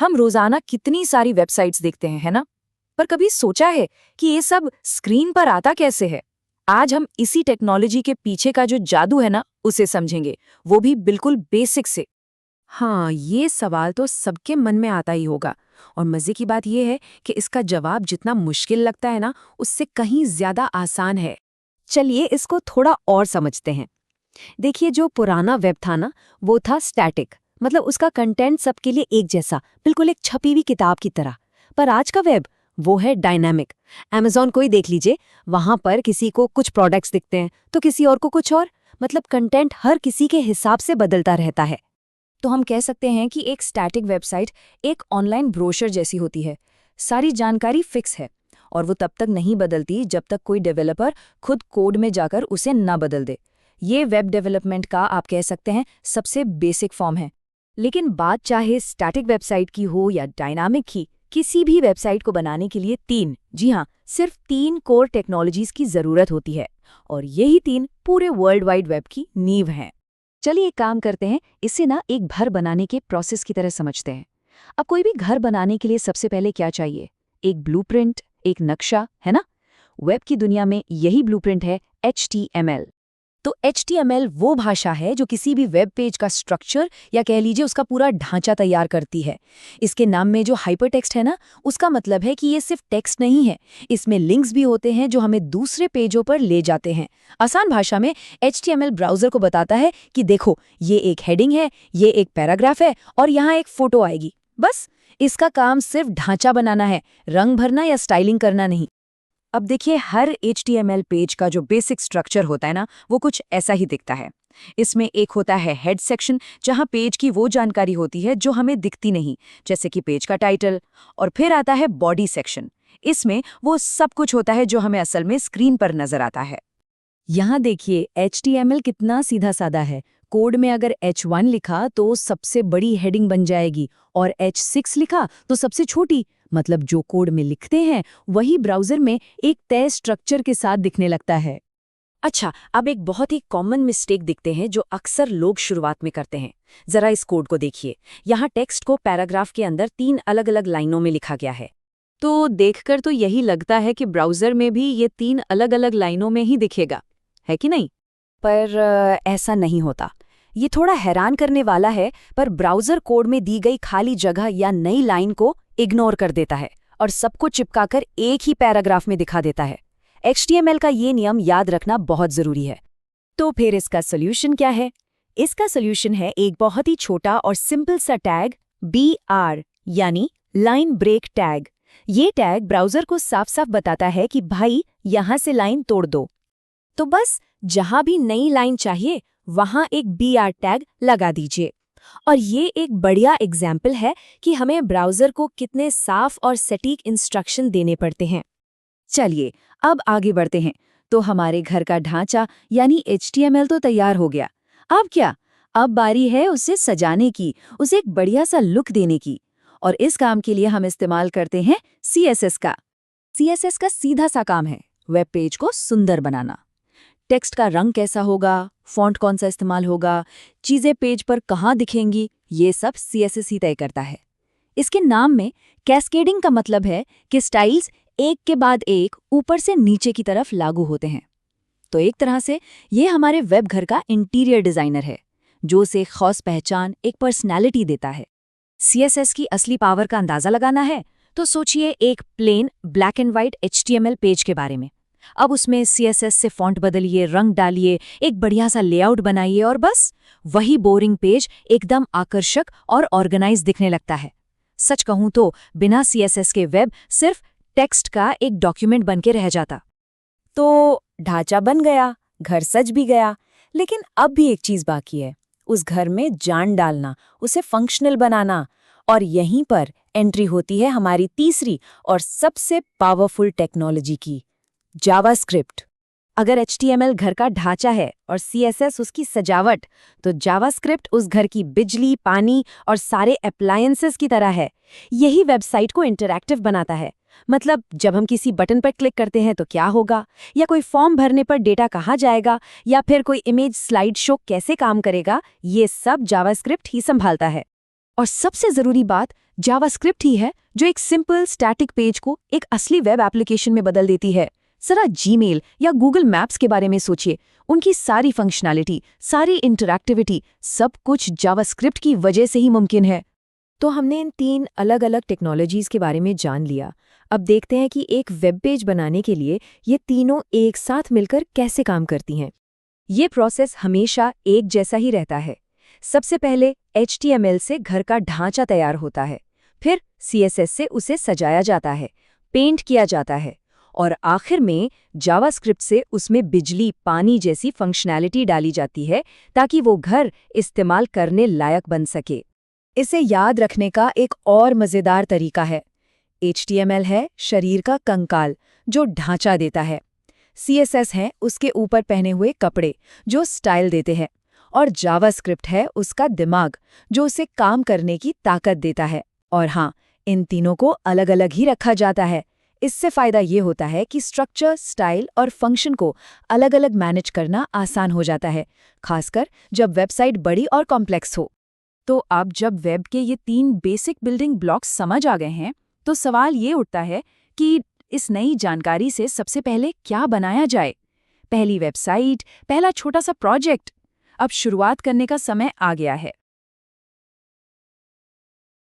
हम रोजाना कितनी सारी वेबसाइट्स देखते हैं, है ना? पर कभी सोचा है कि ये सब स्क्रीन पर आता कैसे है? आज हम इसी टेक्नोलॉजी के पीछे का जो जादू है ना, उसे समझेंगे, वो भी बिल्कुल बेसिक से। हाँ, ये सवाल तो सबके मन में आता ही होगा। और मजे की बात यह है कि इसका जवाब जितना मुश्किल लगता है ना, उससे कहीं ज्यादा आसान है। चलिए इसको थोड़ा और समझते हैं। देखिए, जो पुराना वेब था ना, वो था स्टैटिक, मतलब उसका कंटेंट सबके लिए एक जैसा, बिल्कुल एक छपी हुई किताब की तरह। पर आज का वेब, वो है डायनामिक। अमेज़न को ही देख लीजिए, वहां पर किसी को कुछ प्रोडक्ट्स दिखते हैं तो किसी और को कुछ और। मतलब कंटेंट हर किसी के हिसाब से बदलता रहता है। तो हम कह सकते हैं कि एक स्टैटिक वेबसाइट एक ऑनलाइन ब्रोशर जैसी होती है। सारी जानकारी फिक्स है और वो तब तक नहीं बदलती जब तक कोई डेवलपर खुद कोड में जाकर उसे ना बदल दे। ये वेब डेवलपमेंट का आप कह सकते हैं सबसे बेसिक फॉर्म है। लेकिन बात चाहे स्टैटिक वेबसाइट की हो या डायनामिक की, किसी भी वेबसाइट को बनाने के लिए जी हाँ, सिर्फ 3 कोर टेक्नोलॉजीज की जरूरत होती है और यही 3 पूरे वर्ल्ड वाइड वेब की नींव हैं। चलिए एक काम करते हैं, इसे ना एक घर बनाने के प्रोसेस की तरह समझते हैं। अब कोई भी घर बनाने के लिए सबसे पहले क्या चाहिए? एक ब्लूप्रिंट, एक नक्शा, है ना? वेब की दुनिया में यही ब्लूप्रिंट है HTML। तो HTML वो भाषा है जो किसी भी वेब पेज का स्ट्रक्चर या कह लीजिए उसका पूरा ढांचा तैयार करती है। इसके नाम में जो हाइपरटेक्स्ट है ना, उसका मतलब है कि ये सिर्फ टेक्स्ट नहीं है, इसमें लिंक्स भी होते हैं जो हमें दूसरे पेजों पर ले जाते हैं। आसान भाषा में HTML ब्राउज़र को बताता है कि देखो, ये एक हेडिंग है, ये एक पैराग्राफ है और यहाँ एक फोटो आएगी। बस इसका काम सिर्फ ढांचा बनाना है, रंग भरना या स्टाइलिंग करना नहीं। अब देखिए, हर HTML पेज का जो बेसिक स्ट्रक्चर होता है ना, वो कुछ ऐसा ही दिखता है। इसमें एक होता है हेड सेक्शन, जहां पेज की वो जानकारी होती है जो हमें दिखती नहीं, जैसे कि पेज का टाइटल। और फिर आता है बॉडी सेक्शन। इसमें वो सब कुछ होता है जो हमें असल में स्क्रीन पर नजर आता है। यहाँ देखिए HTML कितना सीधा साधा है। कोड में अगर H1 लिखा तो सबसे बड़ी हेडिंग बन जाएगी और H6 लिखा तो सबसे छोटी। मतलब जो कोड में लिखते हैं वही ब्राउज़र में एक तय स्ट्रक्चर के साथ दिखने लगता है। अच्छा, अब एक बहुत ही कॉमन मिस्टेक दिखते हैं जो अक्सर लोग शुरुआत में करते हैं। जरा इस कोड को देखिए। यहाँ टेक्स्ट को पैराग्राफ के अंदर 3 अलग-अलग लाइनों में लिखा गया है। तो देखकर तो यही लगता है कि ब्राउज़र में भी ये 3 अलग-अलग लाइनों में ही दिखेगा, है कि नहीं? पर ऐसा नहीं होता। ये थोड़ा हैरान करने वाला है, पर ब्राउज़र कोड में दी गई खाली जगह या नई लाइन को इग्नोर कर देता है और सबको चिपकाकर एक ही पैराग्राफ में दिखा देता है। HTML का ये नियम याद रखना बहुत ज़रूरी है। तो फिर इसका सॉल्यूशन क्या है? इसका सॉल्यूशन है एक बहुत ही छोटा और सिंपल सा टैग BR, यानी लाइन ब्रेक टैग। ये टैग ब्राउज़र को साफ साफ बताता है कि भाई यहाँ से लाइन तोड़ दो। तो बस जहां भी नई लाइन चाहिए वहां एक BR टैग लगा दीजिए। और ये एक बढ़िया एग्जाम्पल है कि हमें ब्राउज़र को कितने साफ और सटीक इंस्ट्रक्शन देने पड़ते हैं। चलिए अब आगे बढ़ते हैं। तो हमारे घर का ढांचा यानी HTML तो तैयार हो गया। अब क्या? अब बारी है उसे सजाने की, उसे एक बढ़िया सा लुक देने की। और इस काम के लिए हम इस्तेमाल करते हैं CSS का। CSS का सीधा सा काम है वेब पेज को सुंदर बनाना। टेक्स्ट का रंग कैसा होगा, फॉन्ट कौन सा इस्तेमाल होगा, चीज़ें पेज पर कहाँ दिखेंगी, ये सब CSS ही तय करता है। इसके नाम में कैस्केडिंग का मतलब है कि स्टाइल्स एक के बाद एक ऊपर से नीचे की तरफ लागू होते हैं। तो एक तरह से ये हमारे वेब घर का इंटीरियर डिज़ाइनर है, जो उसे एक खास पहचान, एक पर्सनैलिटी देता है। CSS की असली पावर का अंदाज़ा लगाना है तो सोचिए एक plain black and white HTML page के बारे में। अब उसमें CSS से फॉन्ट बदलिए, रंग डालिए, एक बढ़िया सा लेआउट बनाइए और बस वही बोरिंग पेज एकदम आकर्षक और ऑर्गेनाइज दिखने लगता है। सच कहूं तो बिना CSS के वेब सिर्फ टेक्स्ट का एक डॉक्यूमेंट बन के रह जाता। तो ढांचा बन गया, घर सज भी गया, लेकिन अब भी एक चीज बाकी है, उस घर में जान डालना, उसे फंक्शनल बनाना। और यहीं पर एंट्री होती है हमारी तीसरी और सबसे पावरफुल टेक्नोलॉजी की, जावास्क्रिप्ट। अगर HTML घर का ढांचा है और CSS उसकी सजावट, तो जावास्क्रिप्ट उस घर की बिजली, पानी और सारे अप्लायंसेस की तरह है। यही वेबसाइट को इंटरैक्टिव बनाता है। मतलब जब हम किसी बटन पर क्लिक करते हैं तो क्या होगा, या कोई फॉर्म भरने पर डेटा कहाँ जाएगा, या फिर कोई इमेज स्लाइड शो कैसे काम करेगा, ये सब जावास्क्रिप्ट ही संभालता है। और सबसे ज़रूरी बात, जावास्क्रिप्ट ही है जो एक सिंपल स्टैटिक पेज को एक असली वेब एप्लीकेशन में बदल देती है। जरा जीमेल या गूगल मैप्स के बारे में सोचिए, उनकी सारी फंक्शनैलिटी, सारी इंटरैक्टिविटी, सब कुछ जावास्क्रिप्ट की वजह से ही मुमकिन है। तो हमने इन 3 अलग-अलग टेक्नोलॉजीज़ के बारे में जान लिया। अब देखते हैं कि एक वेब पेज बनाने के लिए ये तीनों एक साथ मिलकर कैसे काम करती हैं। ये प्रोसेस हमेशा एक जैसा ही रहता है। सबसे पहले HTML से घर का ढांचा तैयार होता है, फिर CSS से उसे सजाया जाता है, पेंट किया जाता है, और आखिर में जावास्क्रिप्ट से उसमें बिजली, पानी जैसी फंक्शनैलिटी डाली जाती है ताकि वो घर इस्तेमाल करने लायक बन सके। इसे याद रखने का एक और मज़ेदार तरीका है। HTML है शरीर का कंकाल जो ढांचा देता है, CSS है उसके ऊपर पहने हुए कपड़े जो स्टाइल देते हैं, और जावास्क्रिप्ट है उसका दिमाग जो उसे काम करने की ताकत देता है। और हाँ, इन तीनों को अलग अलग ही रखा जाता है। इससे फ़ायदा ये होता है कि स्ट्रक्चर, स्टाइल और फंक्शन को अलग अलग मैनेज करना आसान हो जाता है, खासकर जब वेबसाइट बड़ी और कॉम्प्लेक्स हो। तो अब जब वेब के ये 3 बेसिक बिल्डिंग ब्लॉक्स समझ आ गए हैं, तो सवाल ये उठता है कि इस नई जानकारी से सबसे पहले क्या बनाया जाए? पहली वेबसाइट, पहला छोटा सा प्रोजेक्ट। अब शुरुआत करने का समय आ गया है।